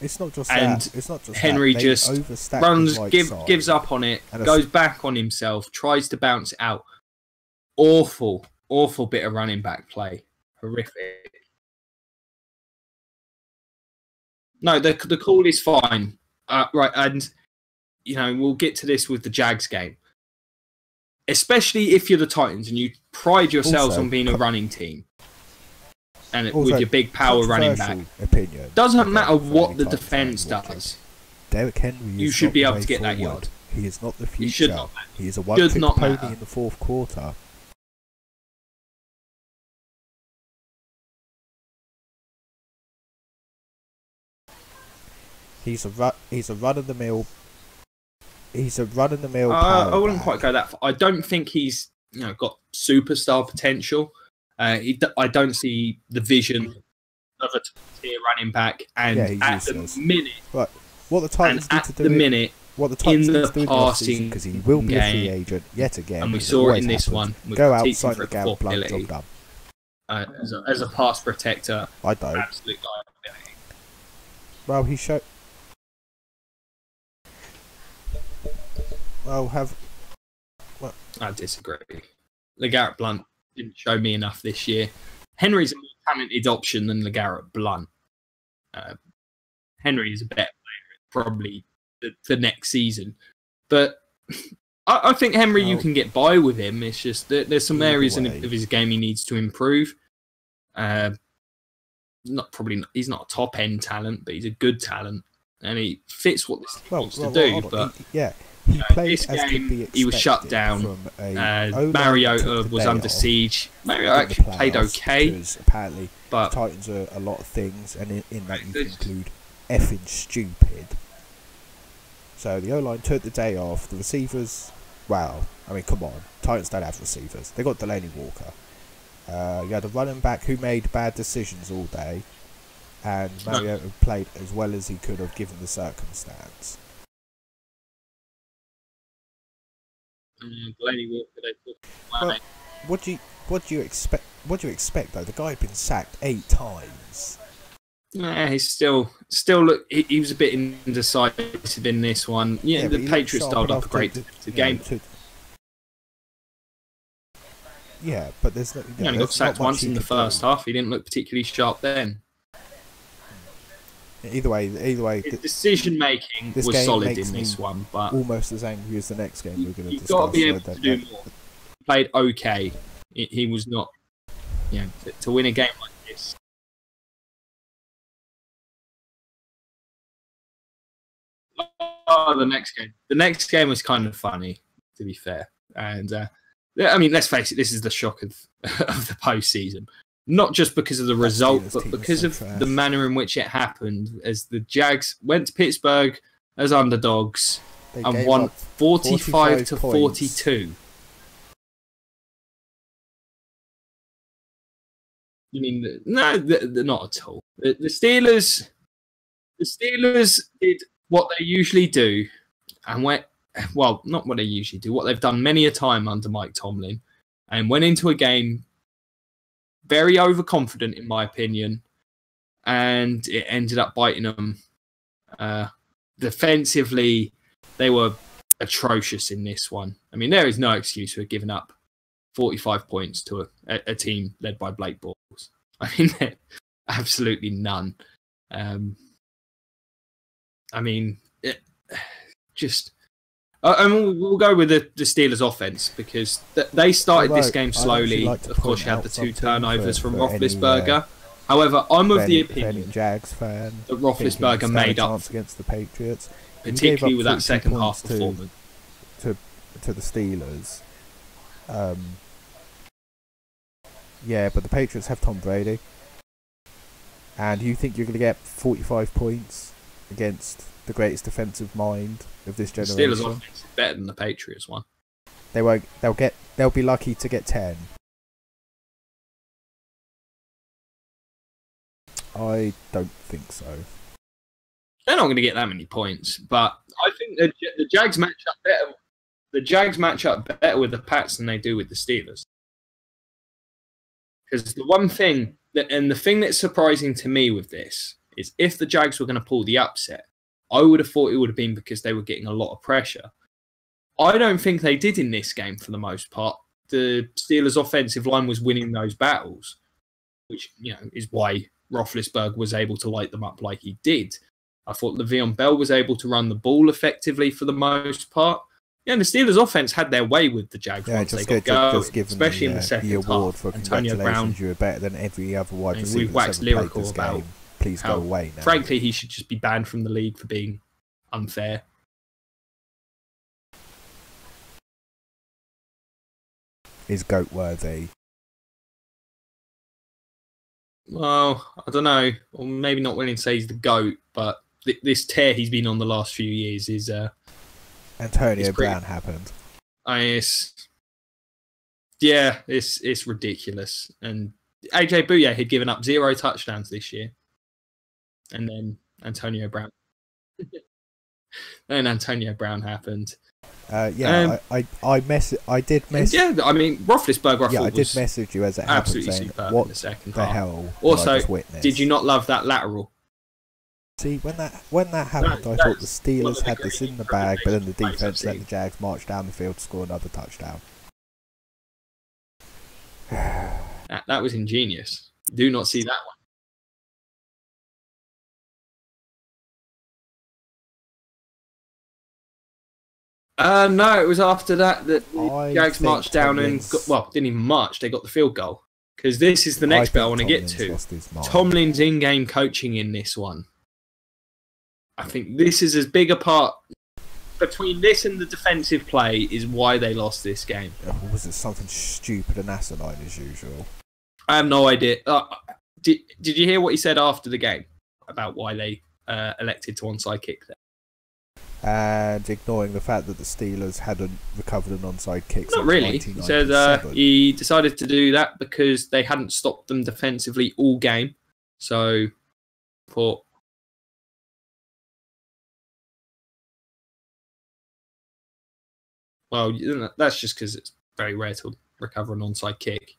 It's not just and that. It's not just Henry that. just runs, gives up on it, and goes back on himself, tries to bounce it out. Awful bit of running back play. Horrific. No, the call is fine. Right, and we'll get to this with the Jags game. Especially if you're the Titans and you pride yourselves on being a running team. And with your big power running back, doesn't matter what the defense does. Derrick Henry, you should be able to get that yard. He is not the future. He is a one-trick pony in the fourth quarter. He's a run-of-the-mill. He's a run-of-the-mill. I wouldn't quite go that far. I don't think he's got superstar potential. I don't see the vision of a top-tier running back, and at the minute, right. What the Titans need to do the minute, what the Titans in need the to do passing, because he will be a free agent yet again, and we saw it in this one. Go outside the gap, blood job done. As a pass protector, I don't. Absolute liability. Well, he showed. I disagree. LeGarrette Blount didn't show me enough this year. Henry's a more talented option than LeGarrette Blount. Henry is a better player, probably the next season. But I think Henry, you can get by with him. It's just that there's some areas of his game he needs to improve. He's not a top end talent, but he's a good talent, and he fits what this team wants to do. But he played this as game, could be he was shut down. Mariota was under siege. Mariota actually played okay, because apparently but the Titans are a lot of things, and in that you can include effing stupid. So the O-line took the day off. The receivers, well, I mean, come on, Titans don't have receivers. They got Delaney Walker. You had a running back who made bad decisions all day, and Mariota played as well as he could have given the circumstance. Delaney Walker, what do you expect? What do you expect though? The guy had been sacked 8 times. Yeah, he's still look. He was a bit indecisive in this one. Yeah, the Patriots dialed up a great game. Yeah, but there's no. He only got sacked once in the first half. He didn't look particularly sharp then. Either way, his decision making was solid in this one, but almost as angry as the next game we're going to discuss. You've got to be able to do more. He played okay. He was not, to win a game like this. Oh, the next game. The next game was kind of funny, to be fair, and I mean, let's face it, this is the shock of of the postseason. Not just because of the result, Steelers but team is because so of trash. the manner in which it happened. As the Jags went to Pittsburgh as underdogs They and gave won up 45 to 45 points. 42. You mean no? They're not at all. The Steelers did what they usually do, and went well. Not what they usually do. What they've done many a time under Mike Tomlin, and went into a game very overconfident, in my opinion, and it ended up biting them. Defensively, they were atrocious in this one. I mean, there is no excuse for giving up 45 points to a team led by Blake Bortles. I mean, absolutely none. I mean, just... and we'll go with the Steelers' offense because they started this game slowly. Of course, you had the 2 turnovers from Roethlisberger. However, I'm of the opinion Jags fan that Roethlisberger made up against the Patriots, particularly with that second half performance. To the Steelers. Yeah, but the Patriots have Tom Brady. And you think you're going to get 45 points against the greatest defensive mind of this generation? The Steelers' offense is better than the Patriots one. They won't. They'll be lucky to get 10. I don't think so. They're not going to get that many points, but I think the Jags match up better. The Jags match up better with the Pats than they do with the Steelers. Because the one thing and the thing that's surprising to me with this is if the Jags were going to pull the upset, I would have thought it would have been because they were getting a lot of pressure. I don't think they did in this game for the most part. The Steelers' offensive line was winning those battles, which is why Roethlisberger was able to light them up like he did. I thought Le'Veon Bell was able to run the ball effectively for the most part. Yeah, and the Steelers' offense had their way with the Jags once they got going, especially in the second award half. for Antonio Brown, you were better than every other wide receiver. We've waxed lyrical about game. Please go away now. Frankly, he should just be banned from the league for being unfair. Is GOAT worthy? Well, I don't know. Or maybe not willing to say he's the GOAT, but this tear he's been on the last few years is... Antonio Brown happened. It's ridiculous. And AJ Bouye had given up 0 touchdowns this year. And then Antonio Brown. Then Antonio Brown happened. I did message. Yeah, I mean, Roethlisberger. I did message you as it happened, absolutely saying, superb what in the second the half. hell? Also, did you not love that lateral? See, when that happened, I thought the Steelers had this in the bag, but then the defense let the Jags march down the field to score another touchdown. That was ingenious. Do not see that one. No, it was after that the Jags marched down and didn't even march. They got the field goal. Because this is the next bit I want to get to. Tomlin's in-game coaching in this one. I think this is as big a part between this and the defensive play is why they lost this game. Or was it something stupid and asinine as usual? I have no idea. Did you hear what he said after the game about why they elected to onside kick there? And ignoring the fact that the Steelers hadn't recovered an onside kick. Not really. He said he decided to do that because they hadn't stopped them defensively all game. So, thought. Well, that's just because it's very rare to recover an onside kick.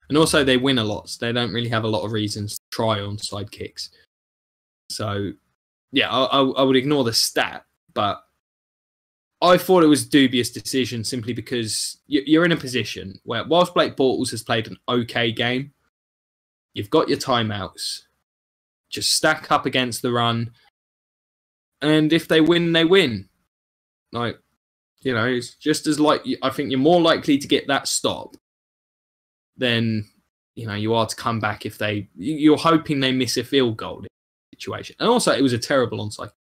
And also, they win a lot, so they don't really have a lot of reasons to try onside kicks. So, yeah, I would ignore the stat, but I thought it was a dubious decision simply because you're in a position where, whilst Blake Bortles has played an okay game, you've got your timeouts. Just stack up against the run, and if they win, they win. Like, it's just as I think you're more likely to get that stop than you are to come back if you're hoping they miss a field goal situation. And also, it was a terrible onside,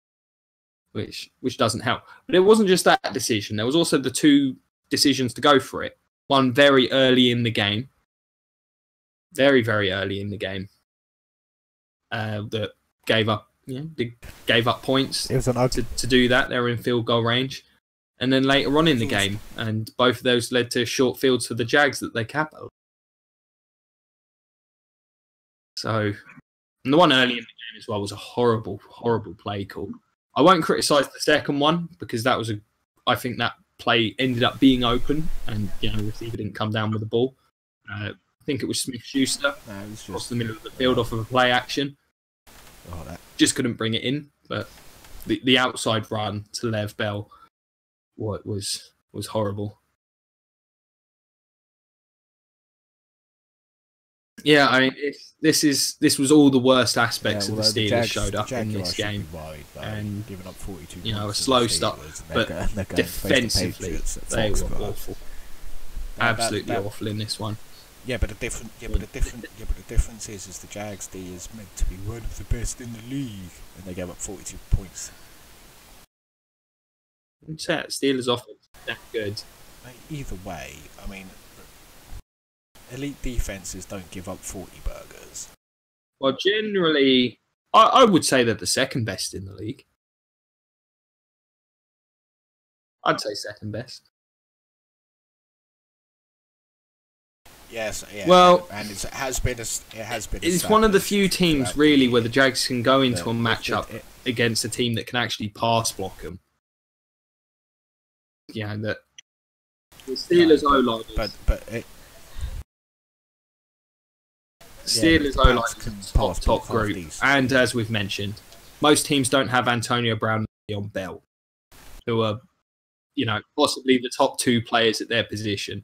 which doesn't help. But it wasn't just that decision. There was also the 2 decisions to go for it. one very early in the game. Very, very early in the game. That gave up points It was an ugly. to do that. They were in field goal range. And then later on in the game, and both of those led to short fields for the Jags that they capitalized. So, and the one early in the game as well was a horrible, horrible play call. I won't criticise the second one because that was I think that play ended up being open, and the receiver didn't come down with the ball. I think it was Smith-Schuster across the middle of the field off of a play action. Just couldn't bring it in, but the outside run to Lev Bell was horrible. Yeah, I mean, this was all the worst aspects of the Steelers showed up in this game, and giving up 42 a slow start, but defensively they were awful, absolutely awful in this one. But the difference is the Jags D is meant to be one of the best in the league, and they gave up 42 points. Steelers offense that good. Either way, I mean, elite defenses don't give up 40 burgers. Well, generally, I would say they're the second best in the league. I'd say second best. Yes, yeah. Well, and it has been. It's one of the few teams really where the Jags can go into a matchup against a team that can actually pass block them. Yeah, that the Steelers O-line. Steelers O-line is top group, and as we've mentioned, most teams don't have Antonio Brown and Le'Veon Bell, who are, possibly the top two players at their position.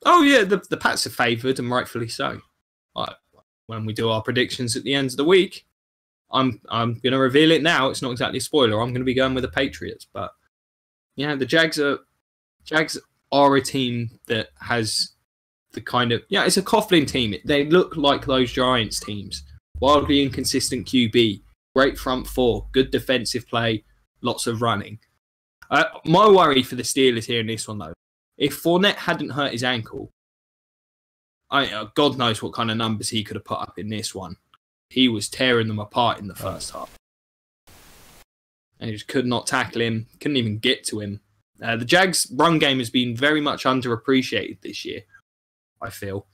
Oh yeah, the Pats are favoured, and rightfully so. When we do our predictions at the end of the week, I'm going to reveal it now. It's not exactly a spoiler. I'm going to be going with the Patriots, but the Jags are a team that has the kind of it's a Coughlin team. They look like those Giants teams. Wildly inconsistent QB, great front four, good defensive play, lots of running. My worry for the Steelers here in this one though, if Fournette hadn't hurt his ankle, God knows what kind of numbers he could have put up in this one. He was tearing them apart in the first half. And he just could not tackle him, couldn't even get to him. The Jags' run game has been very much underappreciated this year, I feel.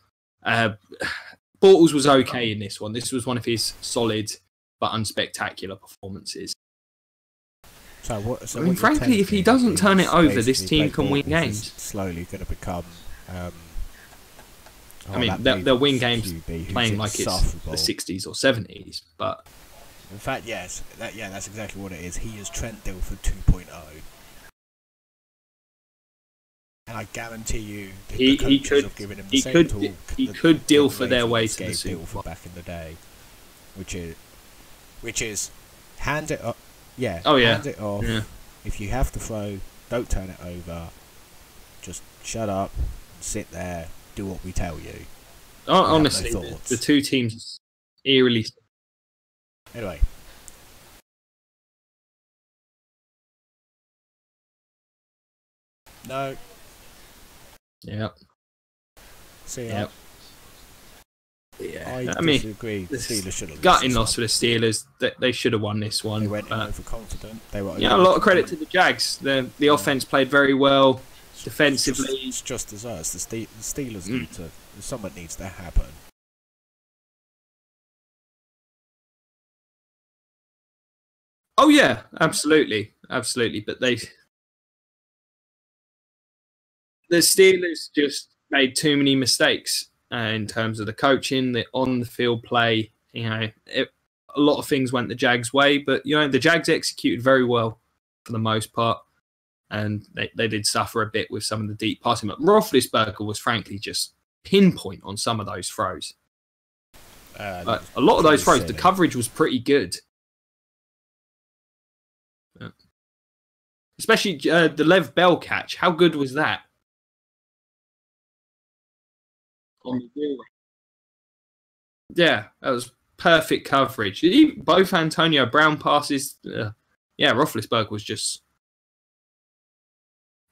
Bortles was okay in this one. This was one of his solid but unspectacular performances. Frankly, if he doesn't turn it over, this team can win games. Slowly going to become... they'll win games playing like it's the 60s or 70s, but... In fact, yes. That's exactly what it is. He is Trent Dilfer 2.0. And I guarantee you, he could deal for their way to the Super Bowl back in the day, which is hand it up. Yeah. Oh yeah. Hand it off. Yeah. If you have to throw, don't turn it over. Just shut up, sit there, do what we tell you. Honestly, the two teams eerily. Anyway. No. Yep. See ya. Yep. Yeah, I disagree. The Steelers should have gutting loss for the Steelers. They should have won this one. They went overconfident. They were. A lot of credit to the Jags. The offense played very well defensively. It's just as us. The Steelers need to. Something needs to happen. Oh yeah, absolutely. But the Steelers just made too many mistakes in terms of the coaching, the on-the-field play. A lot of things went the Jags' way, but the Jags executed very well for the most part, and they did suffer a bit with some of the deep passing. But Roethlisberger was frankly just pinpoint on some of those throws. A lot of those throws, the coverage was pretty good. Yeah. Especially the Lev Bell catch. How good was that? Yeah, that was perfect coverage. Both Antonio Brown passes. Roethlisberger was just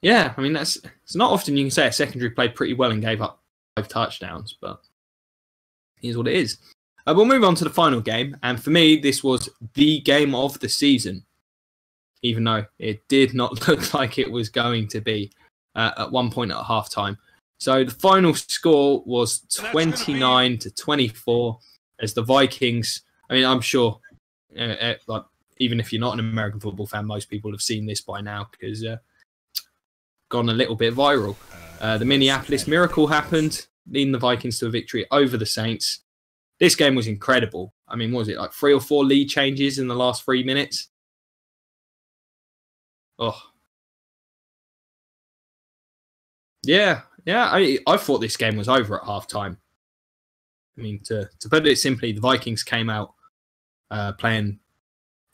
Yeah, I mean, it's not often you can say a secondary played pretty well and gave up 5 touchdowns, but here's what it is. We'll move on to the final game, and for me, this was the game of the season, even though it did not look like it was going to be at one point at halftime. So the final score was 29-24 as the Vikings. I mean, I'm sure, like, even if you're not an American football fan, most people have seen this by now because gone a little bit viral. The Minneapolis Miracle happened, leading the Vikings to a victory over the Saints. This game was incredible. I mean, what was it, like 3 or 4 lead changes in the last 3 minutes? Oh. Yeah. I thought this game was over at halftime. I mean, to put it simply, the Vikings came out playing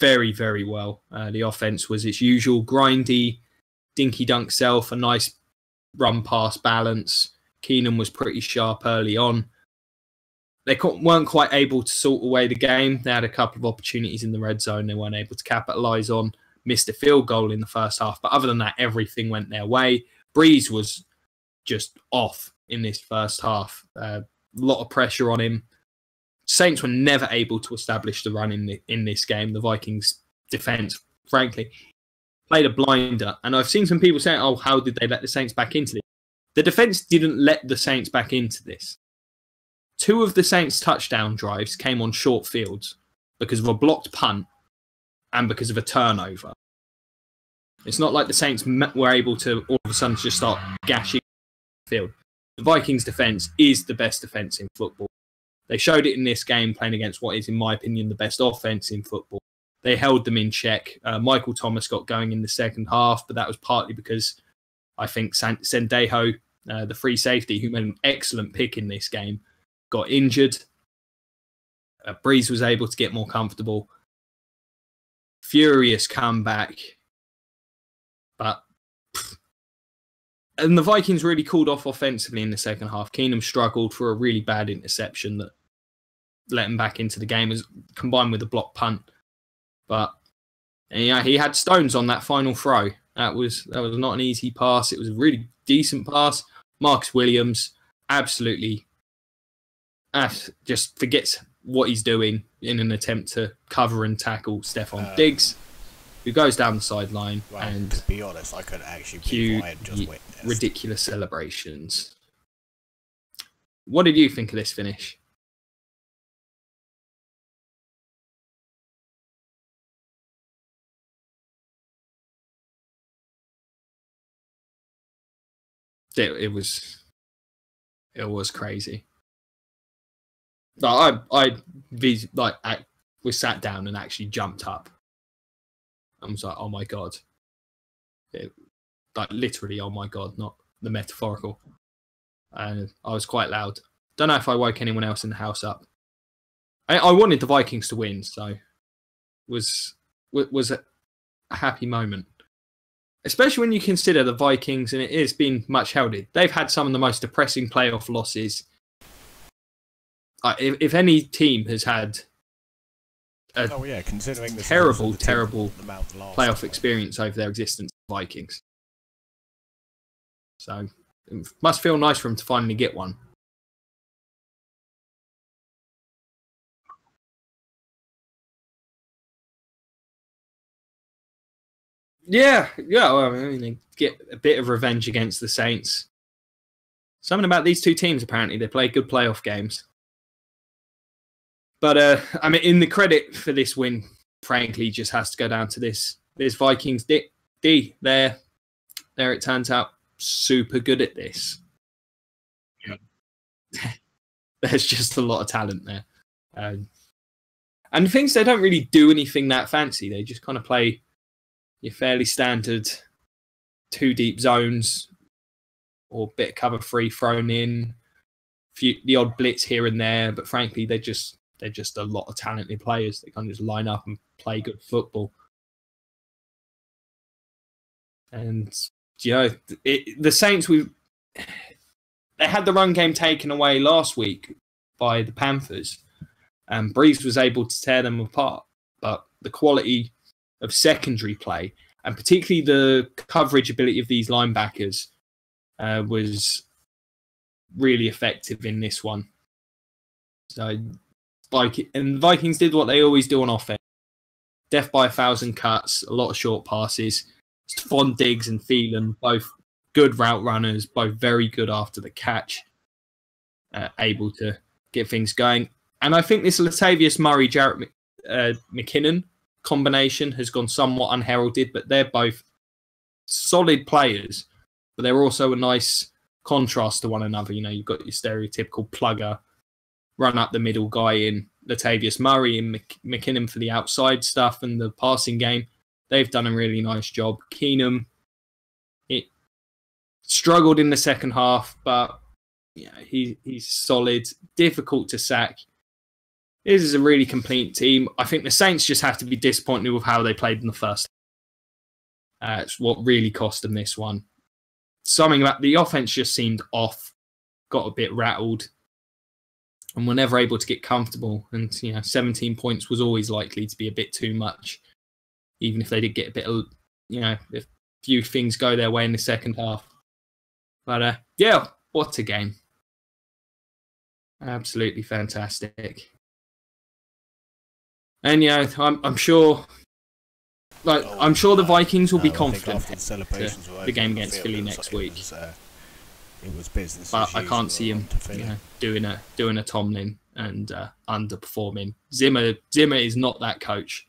very, very well. The offense was its usual grindy, dinky-dunk self, a nice run-pass balance. Keenum was pretty sharp early on. They weren't quite able to sort away the game. They had a couple of opportunities in the red zone they weren't able to capitalize on. Missed a field goal in the first half. But other than that, everything went their way. Breeze was just off in this first half. A lot of pressure on him. Saints were never able to establish the run in this game. The Vikings' defense, frankly, played a blinder. And I've seen some people saying, oh, how did they let the Saints back into this? The defense didn't let the Saints back into this. 2 of the Saints' touchdown drives came on short fields because of a blocked punt and because of a turnover. It's not like the Saints were able to all of a sudden just start gashing the field. The Vikings' defense is the best defense in football. They showed it in this game playing against what is, in my opinion, the best offense in football. They held them in check. Michael Thomas got going in the second half, but that was partly because I think Sendejo, the free safety, who made an excellent pick in this game, got injured. Breeze was able to get more comfortable. Furious comeback. And the Vikings really cooled off offensively in the second half. Keenum struggled for a really bad interception that let him back into the game, as combined with a block punt. But yeah, he had stones on that final throw. That was not an easy pass. It was a really decent pass. Marcus Williams absolutely just forgets what he's doing in an attempt to cover and tackle Stephon Diggs, who goes down the sideline and, to be honest, I couldn't actually be quiet and just witness ridiculous celebrations. What did you think of this finish? It was crazy. I was sat down and actually jumped up. I was like, oh my God. Literally, oh my God, not the metaphorical. And I was quite loud. Don't know if I woke anyone else in the house up. I wanted the Vikings to win, so it was a happy moment. Especially when you consider the Vikings, and it has been much heralded, they've had some of the most depressing playoff losses. If any team has had considering the terrible playoff experience over their existence, Vikings. So it must feel nice for them to finally get one. Yeah. Well, I mean, they get a bit of revenge against the Saints. Something about these two teams, apparently, they play good playoff games. But I mean, in the credit for this win, frankly, just has to go down to this Vikings D. There it turns out, super good at this. Yeah. There's just a lot of talent there. And things, they don't really do anything that fancy. They just kind of play your fairly standard 2 deep zones or bit of cover 3 thrown in, the odd blitz here and there. But frankly, they're just a lot of talented players. They kind of just line up and play good football. And, you know, the Saints, they had the run game taken away last week by the Panthers, and Breeze was able to tear them apart. But the quality of secondary play and particularly the coverage ability of these linebackers was really effective in this one. So, and the Vikings did what they always do on offense. Death by 1,000 cuts, a lot of short passes. Stephon Diggs and Thielen, both good route runners, both very good after the catch, able to get things going. And I think this Latavius Murray, Jarrett McKinnon combination has gone somewhat unheralded, but they're both solid players, but they're also a nice contrast to one another. You know, you've got your stereotypical plugger, run up the middle guy in Latavius Murray and McKinnon for the outside stuff and the passing game. They've done a really nice job. Keenum, it struggled in the second half, but yeah, he's solid, difficult to sack. This is a really complete team. I think the Saints just have to be disappointed with how they played in the first. It's what really cost them this one. Something about the offense just seemed off, got a bit rattled, and were never able to get comfortable. And 17 points was always likely to be a bit too much, even if they did get a bit of, if few things go their way in the second half. But yeah, what a game! Absolutely fantastic. And I'm sure. I'm sure the Vikings will be confident the game against Philly next week. It was business. But I can't see him doing a Tomlin and underperforming. Zimmer is not that coach.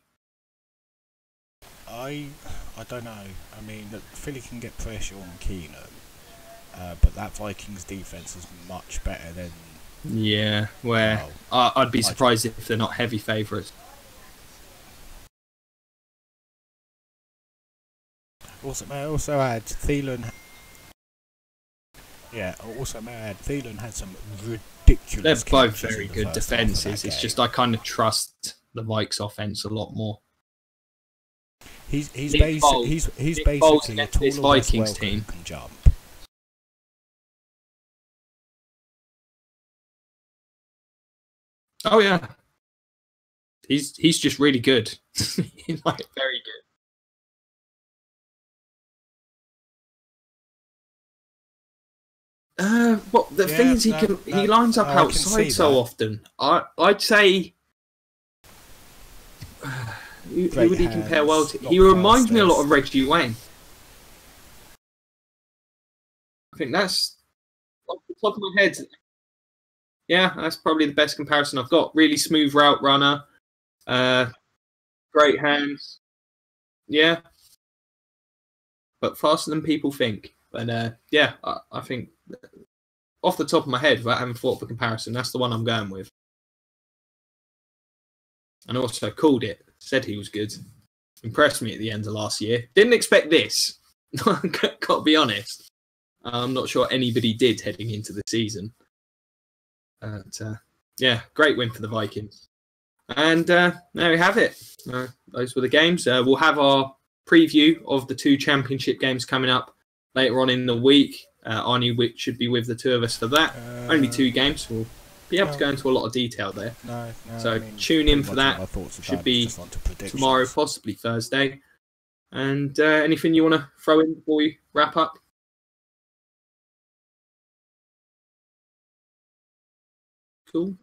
I don't know. I mean, Philly can get pressure on Keenum, but that Vikings defense is much better than. Yeah, I'd be surprised if they're not heavy favourites. I also add Thielen. Yeah, also may I add Thielen had some ridiculous. They're both very good defences. It's just I kind of trust the Vikes offense a lot more. He's basically a taller Vikings team who can jump. Oh yeah, he's just really good. He's very good. The thing is, he lines up outside so often. I'd say. Who would he compare well to? He reminds me a lot of Reggie Wayne. I think that's off the top of my head. Yeah, that's probably the best comparison I've got. Really smooth route runner, great hands. Yeah, but faster than people think. But yeah, I think off the top of my head, without having thought of a comparison, that's the one I'm going with. And also called it. Said he was good. Impressed me at the end of last year. Didn't expect this. Got to be honest. I'm not sure anybody did heading into the season. But yeah, great win for the Vikings. And there we have it. Those were the games. We'll have our preview of the 2 championship games coming up later on in the week. Arnie should be with the 2 of us for that. Only 2 games. We'll be able to go into a lot of detail there. So tune in for that. Should be tomorrow, possibly Thursday. And anything you want to throw in before we wrap up? Cool.